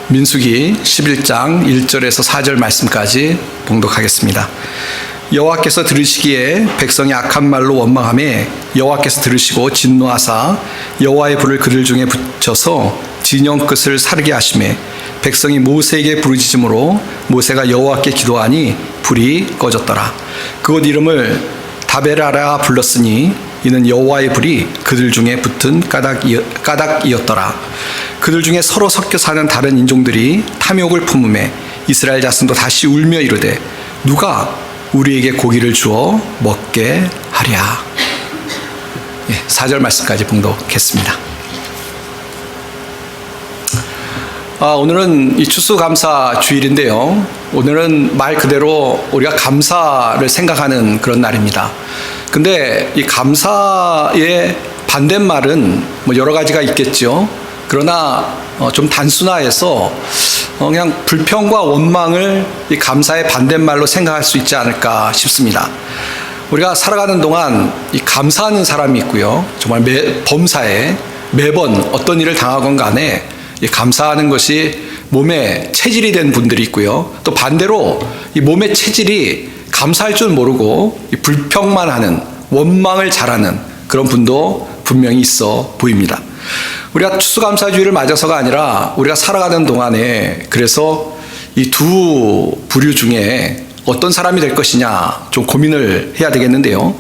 민수기 11장 1절에서 4절 말씀까지 봉독하겠습니다. 여호와께서 들으시기에 백성이 악한 말로 원망하매 여호와께서 들으시고 진노하사 여호와의 불을 그들 중에 붙여서 진영 끝을 사르게 하시매 백성이 모세에게 부르짖음으로 모세가 여호와께 기도하니 불이 꺼졌더라. 그곳 이름을 다베라라 불렀으니 이는 여호와의 불이 그들 중에 붙은 까닭이었더라. 그들 중에 서로 섞여 사는 다른 인종들이 탐욕을 품음에 이스라엘 자손도 다시 울며 이르되 누가 우리에게 고기를 주어 먹게 하랴. 4절 말씀까지 봉독했습니다. 오늘은 이 추수감사 주일인데요. 오늘은 말 그대로 우리가 감사를 생각하는 그런 날입니다. 근데 이 감사의 반대말은 뭐 여러 가지가 있겠죠. 그러나 좀 단순화해서 그냥 불평과 원망을 이 감사의 반대말로 생각할 수 있지 않을까 싶습니다. 우리가 살아가는 동안 이 감사하는 사람이 있고요. 정말 범사에 매번 어떤 일을 당하건 간에 이 감사하는 것이 몸에 체질이 된 분들이 있고요. 또 반대로 이 몸의 체질이 감사할 줄 모르고 이 불평만 하는, 원망을 잘하는 그런 분도 분명히 있어 보입니다. 우리가 추수감사주의를 맞아서가 아니라 우리가 살아가는 동안에 그래서 이 두 부류 중에 어떤 사람이 될 것이냐 좀 고민을 해야 되겠는데요.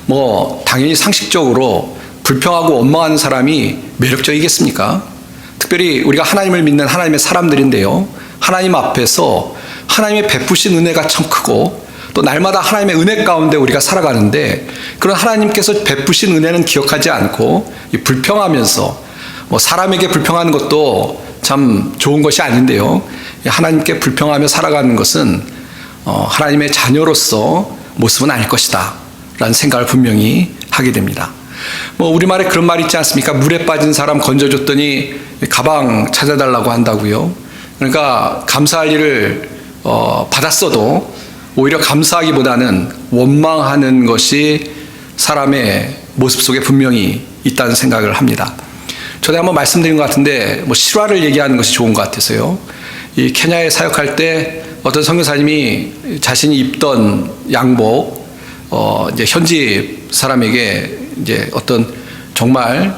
뭐 당연히 상식적으로 불평하고 원망하는 사람이 매력적이겠습니까? 특별히 우리가 하나님을 믿는 하나님의 사람들인데요. 하나님 앞에서 하나님의 베푸신 은혜가 참 크고 또 날마다 하나님의 은혜 가운데 우리가 살아가는데 그런 하나님께서 베푸신 은혜는 기억하지 않고 불평하면서 뭐 사람에게 불평하는 것도 참 좋은 것이 아닌데요. 하나님께 불평하며 살아가는 것은 하나님의 자녀로서 모습은 아닐 것이다 라는 생각을 분명히 하게 됩니다. 뭐 우리말에 그런 말이 있지 않습니까? 물에 빠진 사람 건져줬더니 가방 찾아달라고 한다고요. 그러니까 감사할 일을 받았어도 오히려 감사하기보다는 원망하는 것이 사람의 모습 속에 분명히 있다는 생각을 합니다. 전에 한번 말씀드린 것 같은데 뭐 실화를 얘기하는 것이 좋은 것 같아서요. 이 케냐에 사역할 때 어떤 선교사님이 자신이 입던 양복 이제 현지 사람에게 이제 어떤 정말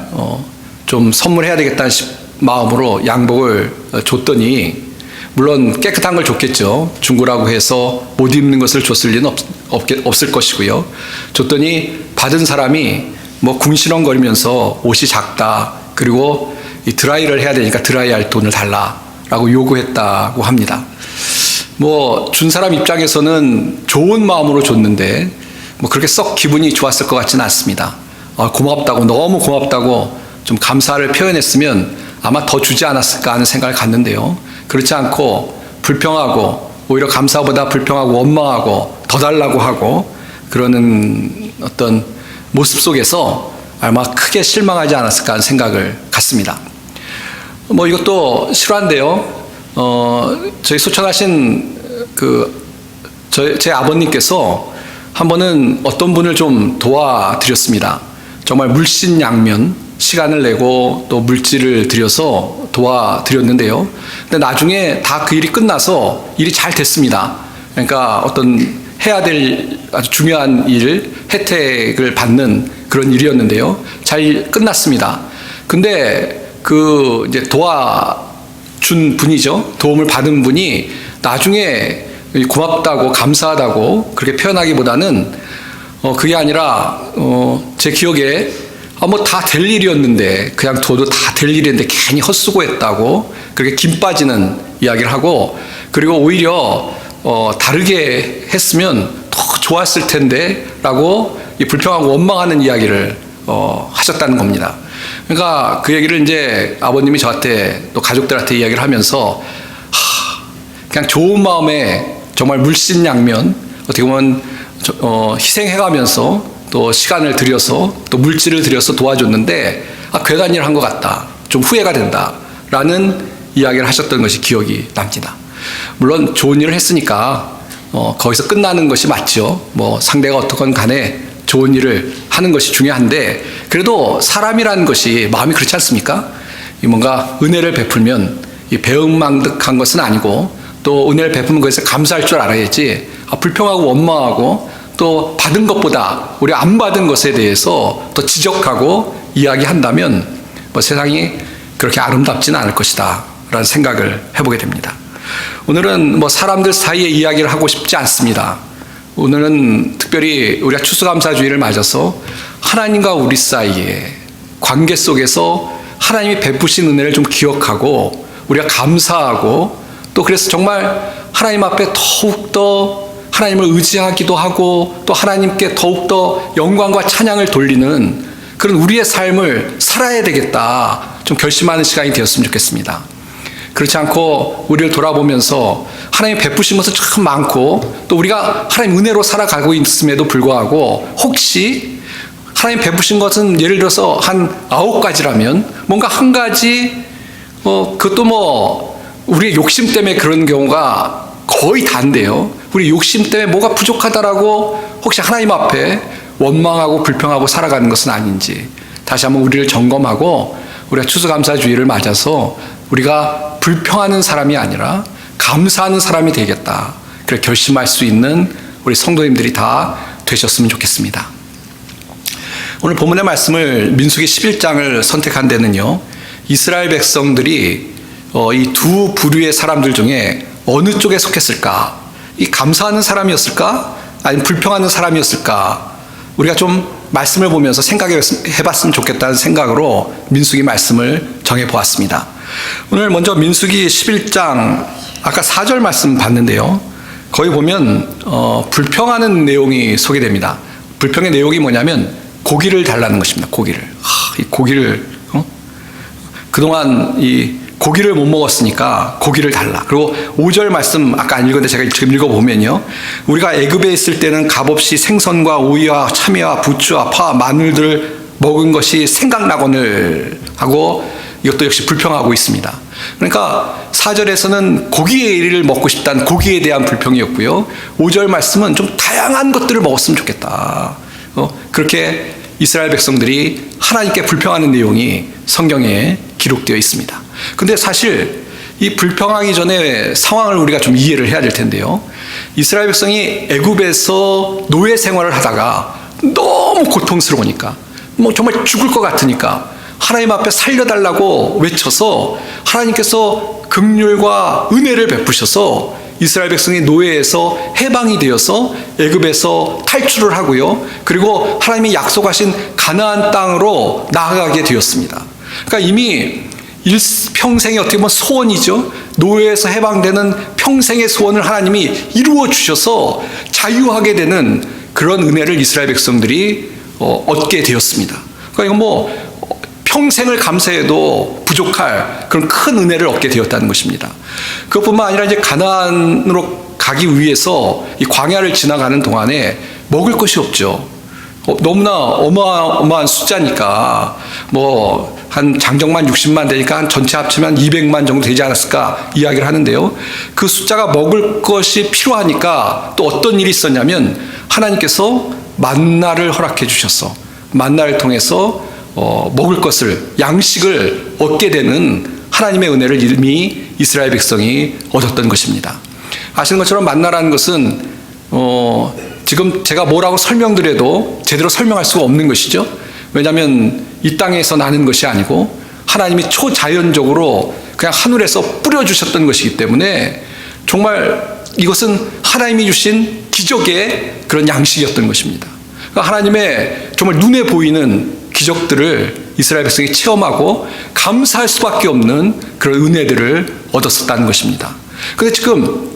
좀 선물해야 되겠다는 마음으로 양복을 줬더니 물론 깨끗한 걸 줬겠죠. 중고라고 해서 못 입는 것을 줬을 리는 없을 것이고요. 줬더니 받은 사람이 뭐 궁시렁거리면서 옷이 작다. 그리고 이 드라이를 해야 되니까 드라이할 돈을 달라라고 요구했다고 합니다. 뭐 준 사람 입장에서는 좋은 마음으로 줬는데 뭐 그렇게 썩 기분이 좋았을 것 같지는 않습니다. 고맙다고, 너무 고맙다고 좀 감사를 표현했으면 아마 더 주지 않았을까 하는 생각을 갖는데요. 그렇지 않고 불평하고 오히려 감사보다 불평하고 원망하고 더 달라고 하고 그러는 어떤 모습 속에서 아마 크게 실망하지 않았을까 하는 생각을 갖습니다. 뭐 이것도 실화인데요. 저희 소천하신 제 아버님께서 한 번은 어떤 분을 좀 도와드렸습니다. 정말 물신양면 시간을 내고 또 물질을 들여서 도와드렸는데요. 근데 나중에 다 그 일이 끝나서 일이 잘 됐습니다. 그러니까 어떤 해야 될 아주 중요한 일, 혜택을 받는 그런 일이었는데요. 잘 끝났습니다. 근데 이제 도와준 분이죠. 도움을 받은 분이 나중에 고맙다고 감사하다고 그렇게 표현하기보다는 그게 아니라 제 기억에 뭐 다 될 일이었는데 그냥 둬도 다 될 일인데 괜히 헛수고했다고 그렇게 김 빠지는 이야기를 하고 그리고 오히려 다르게 했으면 더 좋았을 텐데 라고 불평하고 원망하는 이야기를 하셨다는 겁니다. 그러니까 그 얘기를 이제 아버님이 저한테 또 가족들한테 이야기를 하면서 그냥 좋은 마음에 정말 물신양면 어떻게 보면 희생해가면서 또 시간을 들여서 또 물질을 들여서 도와줬는데 괴간 일을 한 것 같다. 좀 후회가 된다. 라는 이야기를 하셨던 것이 기억이 납니다. 물론 좋은 일을 했으니까 거기서 끝나는 것이 맞죠. 뭐 상대가 어떻건 간에 좋은 일을 하는 것이 중요한데 그래도 사람이라는 것이 마음이 그렇지 않습니까? 뭔가 은혜를 베풀면 이 배은망덕한 것은 아니고 또 은혜를 베푸는 것에서 감사할 줄 알아야지 불평하고 원망하고 또 받은 것보다 우리 안 받은 것에 대해서 더 지적하고 이야기한다면 세상이 그렇게 아름답지는 않을 것이다 라는 생각을 해보게 됩니다. 오늘은 사람들 사이에 이야기를 하고 싶지 않습니다. 오늘은 특별히 우리가 추수감사주의를 맞아서 하나님과 우리 사이에 관계 속에서 하나님이 베푸신 은혜를 좀 기억하고 우리가 감사하고 또 그래서 정말 하나님 앞에 더욱더 하나님을 의지하기도 하고 또 하나님께 더욱더 영광과 찬양을 돌리는 그런 우리의 삶을 살아야 되겠다 좀 결심하는 시간이 되었으면 좋겠습니다. 그렇지 않고 우리를 돌아보면서 하나님 베푸신 것은 참 많고 또 우리가 하나님 은혜로 살아가고 있음에도 불구하고 혹시 하나님 베푸신 것은 예를 들어서 한 9가지라면 뭔가 한 가지 그것도 우리의 욕심 때문에 그런 경우가 거의 다인데요. 우리 욕심 때문에 뭐가 부족하다라고 혹시 하나님 앞에 원망하고 불평하고 살아가는 것은 아닌지 다시 한번 우리를 점검하고 우리가 추수감사주의를 맞아서 우리가 불평하는 사람이 아니라 감사하는 사람이 되겠다. 그래 결심할 수 있는 우리 성도님들이 다 되셨으면 좋겠습니다. 오늘 본문의 말씀을 민수기 11장을 선택한 데는요. 이스라엘 백성들이 이 두 부류의 사람들 중에 어느 쪽에 속했을까? 이 감사하는 사람이었을까? 아니면 불평하는 사람이었을까? 우리가 좀 말씀을 보면서 생각해봤으면 좋겠다는 생각으로 민수기 말씀을 정해보았습니다. 오늘 먼저 민수기 11장 아까 4절 말씀 봤는데요. 거기 보면 불평하는 내용이 소개됩니다. 불평의 내용이 뭐냐면 고기를 달라는 것입니다. 고기를. 이 고기를 그동안 이 고기를 못 먹었으니까 고기를 달라. 그리고 5절 말씀 아까 안 읽었는데 제가 지금 읽어보면요. 우리가 애굽에 있을 때는 값없이 생선과 오이와 참외와 부추와 파, 마늘들 먹은 것이 생각나거늘 하고 이것도 역시 불평하고 있습니다. 그러니까 4절에서는 고기의 일을 먹고 싶다는 고기에 대한 불평이었고요. 5절 말씀은 좀 다양한 것들을 먹었으면 좋겠다. 그렇게 이스라엘 백성들이 하나님께 불평하는 내용이 성경에 기록되어 있습니다. 근데 사실 이 불평하기 전에 상황을 우리가 좀 이해를 해야 될 텐데요. 이스라엘 백성이 애굽에서 노예 생활을 하다가 너무 고통스러우니까 정말 죽을 것 같으니까 하나님 앞에 살려달라고 외쳐서 하나님께서 긍휼과 은혜를 베푸셔서 이스라엘 백성이 노예에서 해방이 되어서 애굽에서 탈출을 하고요. 그리고 하나님이 약속하신 가나안 땅으로 나아가게 되었습니다. 그러니까 이미 평생의 어떻게 보면 소원이죠. 노예에서 해방되는 평생의 소원을 하나님이 이루어 주셔서 자유하게 되는 그런 은혜를 이스라엘 백성들이 얻게 되었습니다. 그러니까 이건 평생을 감사해도 부족할 그런 큰 은혜를 얻게 되었다는 것입니다. 그것뿐만 아니라 이제 가나안으로 가기 위해서 이 광야를 지나가는 동안에 먹을 것이 없죠. 너무나 어마어마한 숫자니까 한 장정만 60만 되니까 한 전체 합치면 200만 정도 되지 않았을까 이야기를 하는데요. 그 숫자가 먹을 것이 필요하니까 또 어떤 일이 있었냐면 하나님께서 만나를 허락해 주셔서 만나를 통해서 먹을 것을 양식을 얻게 되는 하나님의 은혜를 이미 이스라엘 백성이 얻었던 것입니다. 아시는 것처럼 만나라는 것은 지금 제가 뭐라고 설명드려도 제대로 설명할 수가 없는 것이죠. 왜냐하면 이 땅에서 나는 것이 아니고 하나님이 초자연적으로 그냥 하늘에서 뿌려주셨던 것이기 때문에 정말 이것은 하나님이 주신 기적의 그런 양식이었던 것입니다. 그러니까 하나님의 정말 눈에 보이는 기적들을 이스라엘 백성이 체험하고 감사할 수밖에 없는 그런 은혜들을 얻었었다는 것입니다. 그런데 지금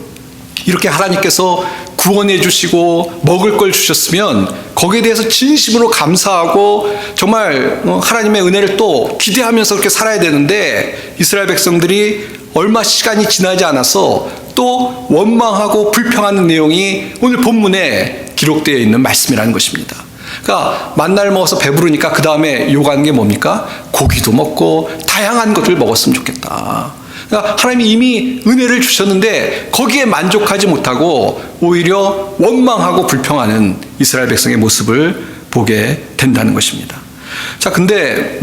이렇게 하나님께서 구원해 주시고 먹을 걸 주셨으면 거기에 대해서 진심으로 감사하고 정말 하나님의 은혜를 또 기대하면서 그렇게 살아야 되는데 이스라엘 백성들이 얼마 시간이 지나지 않아서 또 원망하고 불평하는 내용이 오늘 본문에 기록되어 있는 말씀이라는 것입니다. 그러니까 만나를 먹어서 배부르니까 그 다음에 요구하는 게 뭡니까? 고기도 먹고 다양한 것을 먹었으면 좋겠다. 그러니까 하나님이 이미 은혜를 주셨는데 거기에 만족하지 못하고 오히려 원망하고 불평하는 이스라엘 백성의 모습을 보게 된다는 것입니다. 자, 근데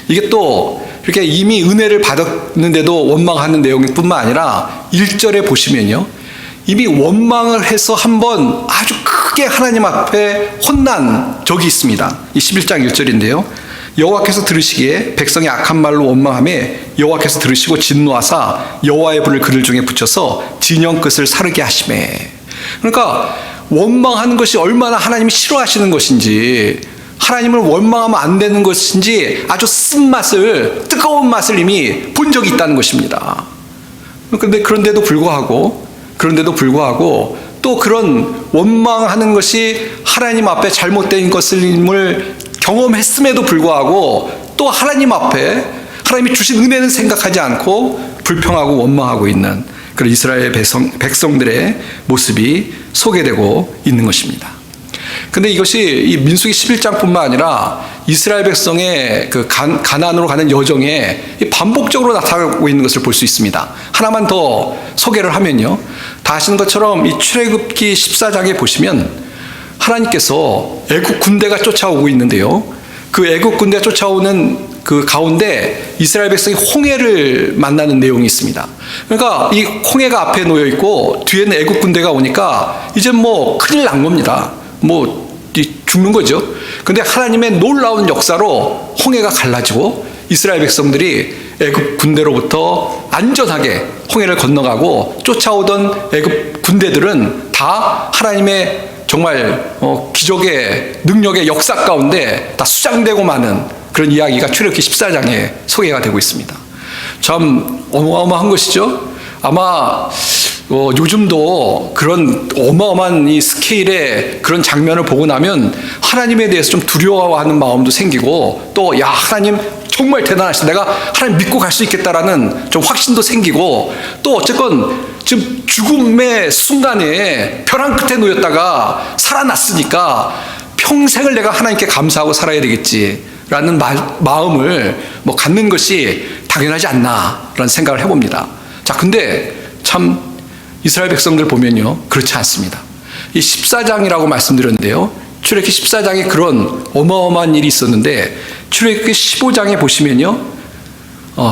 이게 또 이렇게 이미 은혜를 받았는데도 원망하는 내용뿐만 아니라 1절에 보시면요, 이미 원망을 해서 한번 아주 크게 하나님 앞에 혼난 적이 있습니다. 이 11장 1절인데요. 여호와께서 들으시기에 백성이 악한 말로 원망하며 여호와께서 들으시고 진노하사 여호와의 불을 그들 중에 붙여서 진영 끝을 사르게 하시매. 그러니까 원망하는 것이 얼마나 하나님이 싫어하시는 것인지, 하나님을 원망하면 안 되는 것인지 아주 쓴맛을, 뜨거운 맛을 이미 본 적이 있다는 것입니다. 그런데도 불구하고 또 그런 원망하는 것이 하나님 앞에 잘못된 것임을 경험했음에도 불구하고 또 하나님 앞에 하나님이 주신 은혜는 생각하지 않고 불평하고 원망하고 있는 그런 이스라엘 백성들의 모습이 소개되고 있는 것입니다. 근데 이것이 이 민수기 11장뿐만 아니라 이스라엘 백성의 그 가나안으로 가는 여정에 반복적으로 나타나고 있는 것을 볼 수 있습니다. 하나만 더 소개를 하면요, 다 아시는 것처럼 이 출애굽기 14장에 보시면 하나님께서 애국 군대가 쫓아오고 있는데요, 그 애국 군대 쫓아오는 그 가운데 이스라엘 백성이 홍해를 만나는 내용이 있습니다. 그러니까 이 홍해가 앞에 놓여 있고 뒤에는 애국 군대가 오니까 이제 뭐 큰일 난 겁니다. 뭐 죽는 거죠. 근데 하나님의 놀라운 역사로 홍해가 갈라지고 이스라엘 백성들이 애굽 군대로부터 안전하게 홍해를 건너가고, 쫓아오던 애굽 군대들은 다 하나님의 정말 기적의 능력의 역사 가운데 다 수장되고 마는 그런 이야기가 출애굽기 14장에 소개가 되고 있습니다. 참 어마어마한 것이죠. 아마 요즘도 그런 어마어마한 이 스케일의 그런 장면을 보고 나면 하나님에 대해서 좀 두려워하는 마음도 생기고, 또 야, 하나님 정말 대단하시다, 내가 하나님 믿고 갈 수 있겠다라는 좀 확신도 생기고, 또 어쨌건 지금 죽음의 순간에 벼랑 끝에 놓였다가 살아났으니까 평생을 내가 하나님께 감사하고 살아야 되겠지라는 마음을 갖는 것이 당연하지 않나라는 생각을 해봅니다. 자, 근데 참 이스라엘 백성들 보면요, 그렇지 않습니다. 이 14장이라고 말씀드렸는데요, 출애굽기 14장에 그런 어마어마한 일이 있었는데 출애굽기 15장에 보시면요,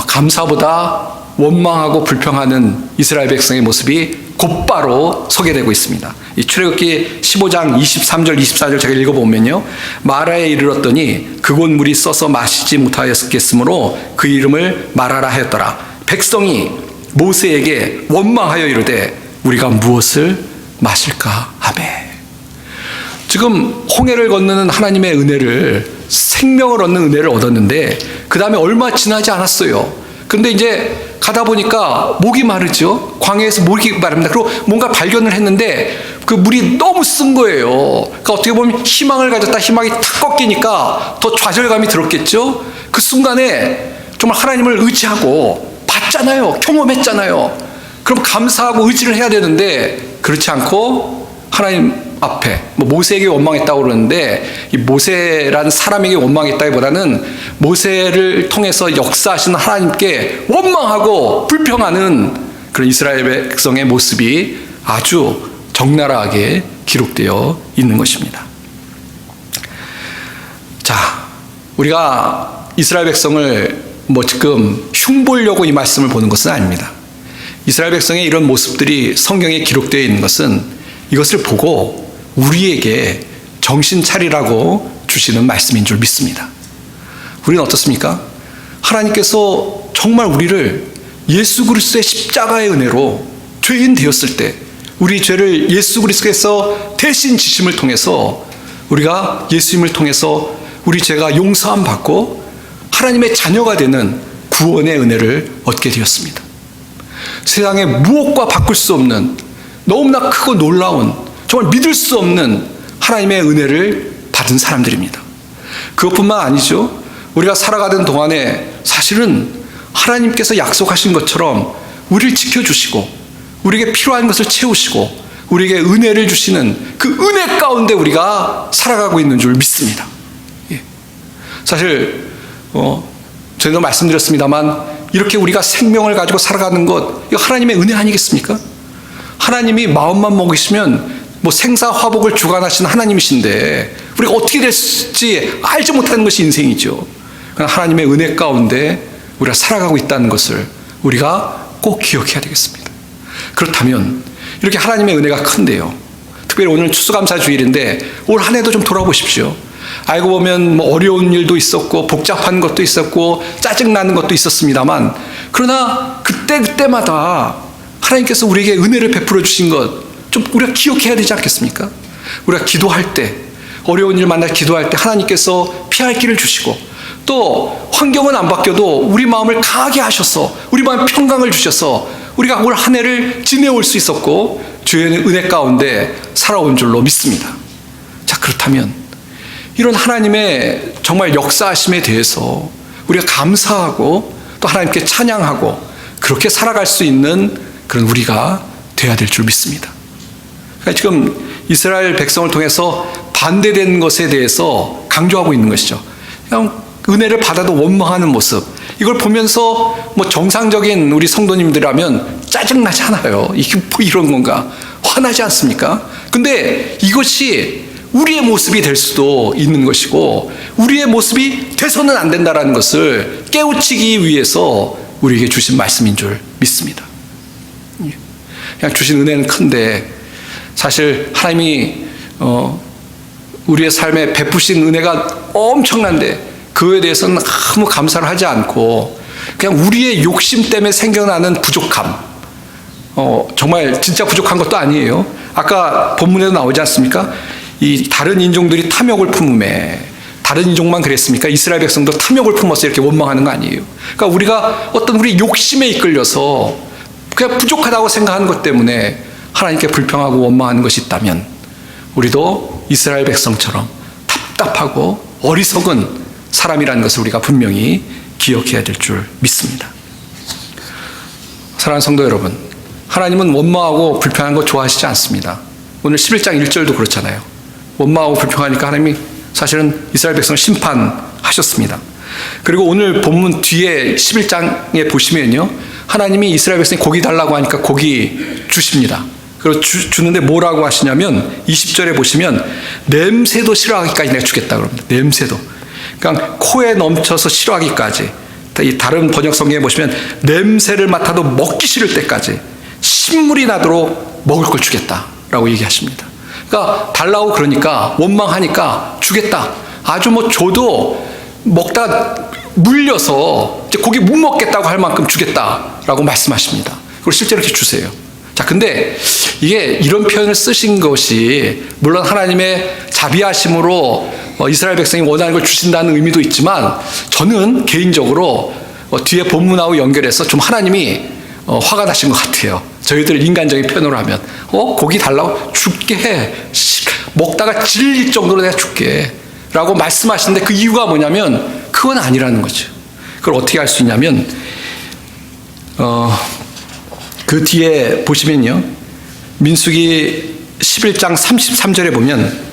감사보다 원망하고 불평하는 이스라엘 백성의 모습이 곧바로 소개되고 있습니다. 이 출애굽기 15장 23절 24절 제가 읽어보면요, 마라에 이르렀더니 그곳 물이 써서 마시지 못하였겠으므로 그 이름을 마라라 하였더라. 백성이 모세에게 원망하여 이르되 우리가 무엇을 마실까 하매. 지금 홍해를 건너는 하나님의 은혜를, 생명을 얻는 은혜를 얻었는데 그 다음에 얼마 지나지 않았어요. 근데 이제 가다 보니까 목이 마르죠. 광야에서 목이 마릅니다. 그리고 뭔가 발견을 했는데 그 물이 너무 쓴 거예요. 그러니까 어떻게 보면 희망을 가졌다 희망이 탁 꺾이니까 더 좌절감이 들었겠죠. 그 순간에 정말 하나님을 의지하고 봤잖아요. 경험했잖아요. 그럼 감사하고 의지를 해야 되는데 그렇지 않고 하나님 앞에 모세에게 원망했다고 그러는데, 이 모세라는 사람에게 원망했다기보다는 모세를 통해서 역사하시는 하나님께 원망하고 불평하는 그런 이스라엘 백성의 모습이 아주 적나라하게 기록되어 있는 것입니다. 자, 우리가 이스라엘 백성을 지금 흉보려고 이 말씀을 보는 것은 아닙니다. 이스라엘 백성의 이런 모습들이 성경에 기록되어 있는 것은 이것을 보고 우리에게 정신 차리라고 주시는 말씀인 줄 믿습니다. 우리는 어떻습니까? 하나님께서 정말 우리를 예수 그리스도의 십자가의 은혜로 죄인 되었을 때 우리 죄를 예수 그리스도께서 대신 지심을 통해서 우리가 예수님을 통해서 우리 죄가 용서함 받고 하나님의 자녀가 되는 구원의 은혜를 얻게 되었습니다. 세상에 무엇과 바꿀 수 없는 너무나 크고 놀라운, 정말 믿을 수 없는 하나님의 은혜를 받은 사람들입니다. 그것뿐만 아니죠. 우리가 살아가는 동안에 사실은 하나님께서 약속하신 것처럼 우리를 지켜주시고 우리에게 필요한 것을 채우시고 우리에게 은혜를 주시는 그 은혜 가운데 우리가 살아가고 있는 줄 믿습니다. 사실 저희도 말씀드렸습니다만 이렇게 우리가 생명을 가지고 살아가는 것, 이거 하나님의 은혜 아니겠습니까? 하나님이 마음만 먹으시면 생사화복을 주관하시는 하나님이신데 우리가 어떻게 될지 알지 못하는 것이 인생이죠. 하나님의 은혜 가운데 우리가 살아가고 있다는 것을 우리가 꼭 기억해야 되겠습니다. 그렇다면 이렇게 하나님의 은혜가 큰데요. 특별히 오늘 추수감사주일인데 올 한 해도 좀 돌아보십시오. 알고 보면 뭐 어려운 일도 있었고 복잡한 것도 있었고 짜증나는 것도 있었습니다만, 그러나 그때마다 하나님께서 우리에게 은혜를 베풀어 주신 것 좀 우리가 기억해야 되지 않겠습니까? 우리가 기도할 때, 어려운 일 만나 기도할 때 하나님께서 피할 길을 주시고, 또 환경은 안 바뀌어도 우리 마음을 강하게 하셔서 우리 마음에 평강을 주셔서 우리가 올 한 해를 지내올 수 있었고 주의 은혜 가운데 살아온 줄로 믿습니다. 자, 그렇다면 이런 하나님의 정말 역사하심에 대해서 우리가 감사하고 또 하나님께 찬양하고 그렇게 살아갈 수 있는 그런 우리가 돼야 될 줄 믿습니다. 그러니까 지금 이스라엘 백성을 통해서 반대된 것에 대해서 강조하고 있는 것이죠. 그냥 은혜를 받아도 원망하는 모습, 이걸 보면서 뭐 정상적인 우리 성도님들이라면 짜증나지 않아요. 이게 뭐 이런 건가? 화나지 않습니까? 근데 이것이 우리의 모습이 될 수도 있는 것이고 우리의 모습이 돼서는 안 된다는 것을 깨우치기 위해서 우리에게 주신 말씀인 줄 믿습니다. 그냥 주신 은혜는 큰데 사실 하나님이 우리의 삶에 베푸신 은혜가 엄청난데 그에 대해서는 아무 감사를 하지 않고 그냥 우리의 욕심 때문에 생겨나는 부족함, 정말 진짜 부족한 것도 아니에요. 아까 본문에도 나오지 않습니까? 이 다른 인종들이 탐욕을 품음에, 다른 인종만 그랬습니까? 이스라엘 백성도 탐욕을 품어서 이렇게 원망하는 거 아니에요. 그러니까 우리가 어떤 우리 욕심에 이끌려서 그냥 부족하다고 생각하는 것 때문에 하나님께 불평하고 원망하는 것이 있다면 우리도 이스라엘 백성처럼 답답하고 어리석은 사람이라는 것을 우리가 분명히 기억해야 될 줄 믿습니다. 사랑하는 성도 여러분, 하나님은 원망하고 불평하는 거 좋아하시지 않습니다. 오늘 11장 1절도 그렇잖아요. 원망하고 불평하니까 하나님이 사실은 이스라엘 백성을 심판하셨습니다. 그리고 오늘 본문 뒤에 11장에 보시면요, 하나님이 이스라엘 백성이 고기 달라고 하니까 고기 주십니다. 그리고 주는데 뭐라고 하시냐면 20절에 보시면 냄새도 싫어하기까지 내가 주겠다 그럽니다. 냄새도. 그러니까 코에 넘쳐서 싫어하기까지. 이 다른 번역 성경에 보시면 냄새를 맡아도 먹기 싫을 때까지 신물이 나도록 먹을 걸 주겠다라고 얘기하십니다. 그러니까 달라고 그러니까 원망하니까 주겠다. 아주 뭐 줘도 먹다 물려서 이제 고기 못 먹겠다고 할 만큼 주겠다라고 말씀하십니다. 그리고 실제로 이렇게 주세요. 자, 근데 이게 이런 표현을 쓰신 것이 물론 하나님의 자비하심으로 이스라엘 백성이 원하는 걸 주신다는 의미도 있지만 저는 개인적으로 뒤에 본문하고 연결해서 좀 하나님이 화가 나신 것 같아요. 저희들 인간적인 표현으로 하면 고기 달라고 줄게, 먹다가 질릴 정도로 내가 줄게 라고 말씀하시는데 그 이유가 뭐냐면 그건 아니라는 거죠. 그걸 어떻게 알 수 있냐면 그 뒤에 보시면요, 민수기 11장 33절에 보면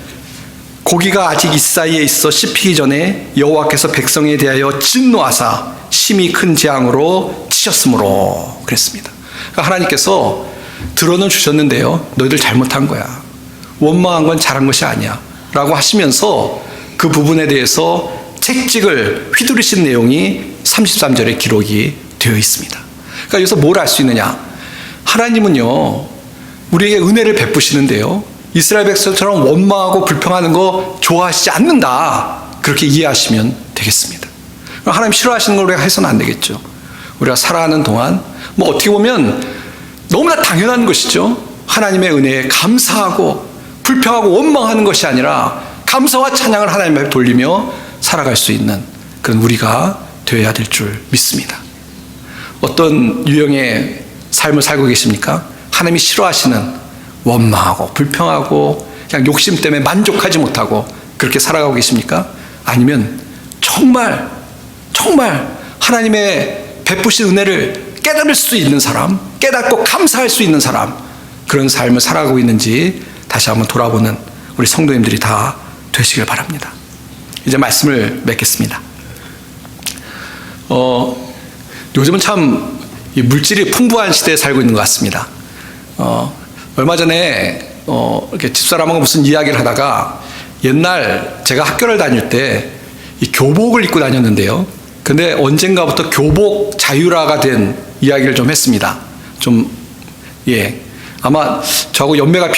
고기가 아직 이 사이에 있어 씹히기 전에 여호와께서 백성에 대하여 진노하사 심히 큰 재앙으로 치셨으므로 그랬습니다. 그러니까 하나님께서 들어는 주셨는데요, 너희들 잘못한 거야, 원망한 건 잘한 것이 아니야 라고 하시면서 그 부분에 대해서 책찍을 휘두르신 내용이 33절에 기록이 되어 있습니다. 그러니까 여기서 뭘 알 수 있느냐, 하나님은요 우리에게 은혜를 베푸시는데요 이스라엘 백성처럼 원망하고 불평하는 거 좋아하시지 않는다, 그렇게 이해하시면 되겠습니다. 하나님 싫어하시는 걸 우리가 해서는 안 되겠죠. 우리가 살아가는 동안 뭐 어떻게 보면 너무나 당연한 것이죠. 하나님의 은혜에 감사하고 불평하고 원망하는 것이 아니라 감사와 찬양을 하나님 앞에 돌리며 살아갈 수 있는 그런 우리가 되어야 될 줄 믿습니다. 어떤 유형의 삶을 살고 계십니까? 하나님이 싫어하시는 원망하고 불평하고 그냥 욕심 때문에 만족하지 못하고 그렇게 살아가고 계십니까? 아니면 정말 하나님의 베푸신 은혜를 깨달을 수 있는 사람, 깨닫고 감사할 수 있는 사람, 그런 삶을 살아가고 있는지 다시 한번 돌아보는 우리 성도님들이 다 되시길 바랍니다. 이제 말씀을 맺겠습니다. 요즘은 참 이 물질이 풍부한 시대에 살고 있는 것 같습니다. 얼마 전에 이렇게 집사람하고 무슨 이야기를 하다가 옛날 제가 학교를 다닐 때 이 교복을 입고 다녔는데요. 근데 언젠가부터 교복 자유화가 된 이야기를 좀 했습니다. 아마 저하고 연배가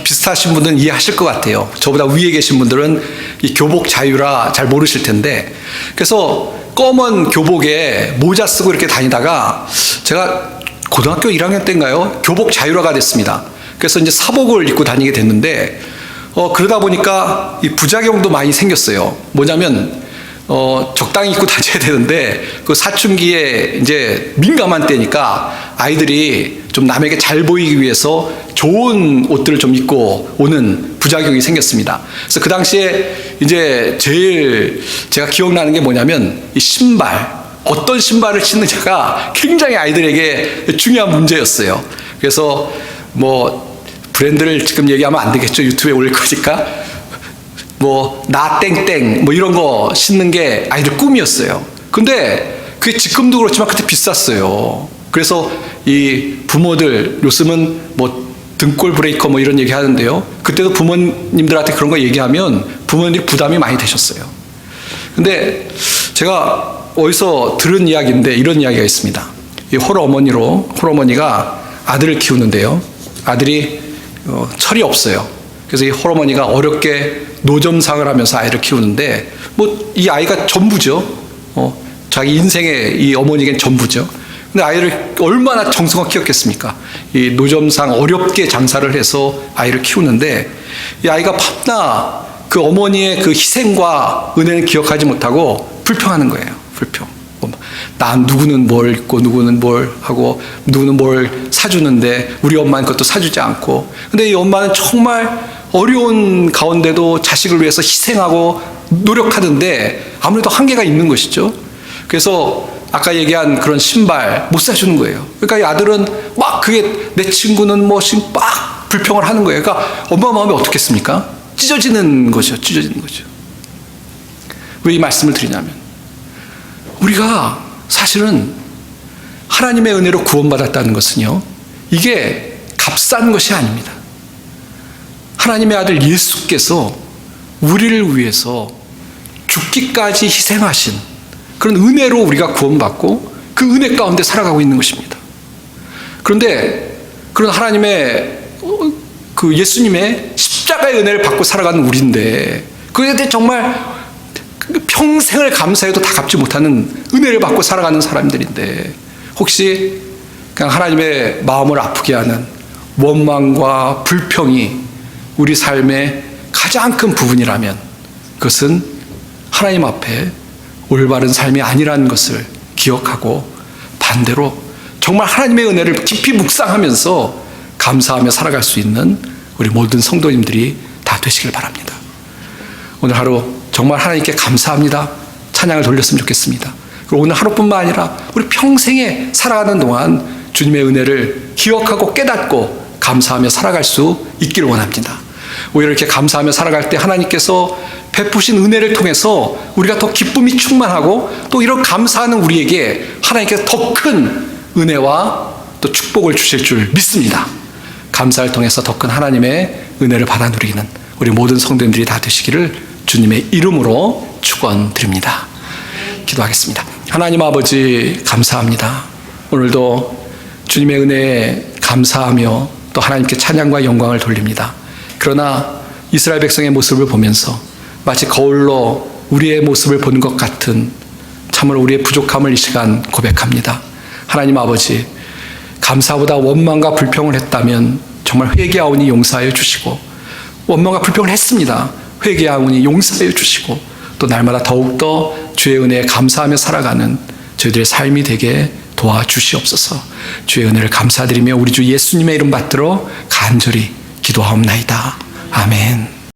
비슷하신 분들은 이해하실 것 같아요. 저보다 위에 계신 분들은 이 교복 자유화 잘 모르실 텐데, 그래서 검은 교복에 모자 쓰고 이렇게 다니다가 제가 고등학교 1학년 때인가요? 교복 자유화가 됐습니다. 그래서 이제 사복을 입고 다니게 됐는데, 그러다 보니까 이 부작용도 많이 생겼어요. 뭐냐면, 적당히 입고 다녀야 되는데, 그 사춘기에 이제 민감한 때니까 아이들이 좀 남에게 잘 보이기 위해서 좋은 옷들을 좀 입고 오는 부작용이 생겼습니다. 그래서 그 당시에 이제 제일 제가 기억나는 게 뭐냐면, 이 신발, 어떤 신발을 신느냐가 굉장히 아이들에게 중요한 문제였어요. 그래서 브랜드를 지금 얘기하면 안 되겠죠. 유튜브에 올릴 거니까. 나 땡땡 이런 거 신는 게 아이들 꿈이었어요. 근데 그게 지금도 그렇지만 그때 비쌌어요. 그래서 이 부모들, 요즘은 등골 브레이커 이런 얘기 하는데요. 그때도 부모님들한테 그런 거 얘기하면 부모님들이 부담이 많이 되셨어요. 근데 제가 어디서 들은 이야기인데 이런 이야기가 있습니다. 이 홀어머니가 아들을 키우는데요. 아들이 철이 없어요. 그래서 이 홀어머니가 어렵게 노점상을 하면서 아이를 키우는데, 이 아이가 전부죠. 자기 인생의 이 어머니에겐 전부죠. 근데 아이를 얼마나 정성껏 키웠겠습니까? 이 노점상 어렵게 장사를 해서 아이를 키우는데, 이 아이가 밤낮 그 어머니의 그 희생과 은혜는 기억하지 못하고 불평하는 거예요. 불평. 난 누구는 뭘 입고 누구는 뭘 하고 누구는 뭘 사주는데 우리 엄마는 그것도 사주지 않고. 근데 이 엄마는 정말 어려운 가운데도 자식을 위해서 희생하고 노력하는데 아무래도 한계가 있는 것이죠. 그래서 아까 얘기한 그런 신발 못 사주는 거예요. 그러니까 이 아들은 그게 내 친구는 막 불평을 하는 거예요. 그러니까 엄마 마음이 어떻겠습니까? 찢어지는 거죠. 왜 이 말씀을 드리냐면, 우리가 사실은 하나님의 은혜로 구원받았다는 것은요, 이게 값싼 것이 아닙니다. 하나님의 아들 예수께서 우리를 위해서 죽기까지 희생하신 그런 은혜로 우리가 구원받고 그 은혜 가운데 살아가고 있는 것입니다. 그런데 그런 하나님의 그 예수님의 십자가의 은혜를 받고 살아가는 우리인데, 그에 대해 정말 평생을 감사해도 다 갚지 못하는 은혜를 받고 살아가는 사람들인데, 혹시 그냥 하나님의 마음을 아프게 하는 원망과 불평이 우리 삶의 가장 큰 부분이라면 그것은 하나님 앞에 올바른 삶이 아니라는 것을 기억하고 반대로 정말 하나님의 은혜를 깊이 묵상하면서 감사하며 살아갈 수 있는 우리 모든 성도님들이 다 되시길 바랍니다. 오늘 하루 정말 하나님께 감사합니다. 찬양을 돌렸으면 좋겠습니다. 그리고 오늘 하루뿐만 아니라 우리 평생에 살아가는 동안 주님의 은혜를 기억하고 깨닫고 감사하며 살아갈 수 있기를 원합니다. 오히려 이렇게 감사하며 살아갈 때 하나님께서 베푸신 은혜를 통해서 우리가 더 기쁨이 충만하고, 또 이런 감사하는 우리에게 하나님께서 더 큰 은혜와 또 축복을 주실 줄 믿습니다. 감사를 통해서 더 큰 하나님의 은혜를 받아 누리는 우리 모든 성도님들이 다 되시기를 주님의 이름으로 축원드립니다. 기도하겠습니다. 하나님 아버지, 감사합니다. 오늘도 주님의 은혜에 감사하며 또 하나님께 찬양과 영광을 돌립니다. 그러나 이스라엘 백성의 모습을 보면서 마치 거울로 우리의 모습을 보는 것 같은 참으로 우리의 부족함을 이 시간 고백합니다. 하나님 아버지, 감사보다 원망과 불평을 했다면 정말 회개하오니 용서하여 주시고, 원망과 불평을 했습니다. 회개하오니 용서하여 주시고, 또 날마다 더욱더 주의 은혜에 감사하며 살아가는 저희들의 삶이 되게 도와주시옵소서. 주의 은혜를 감사드리며 우리 주 예수님의 이름 받들어 간절히 기도하옵나이다. 아멘.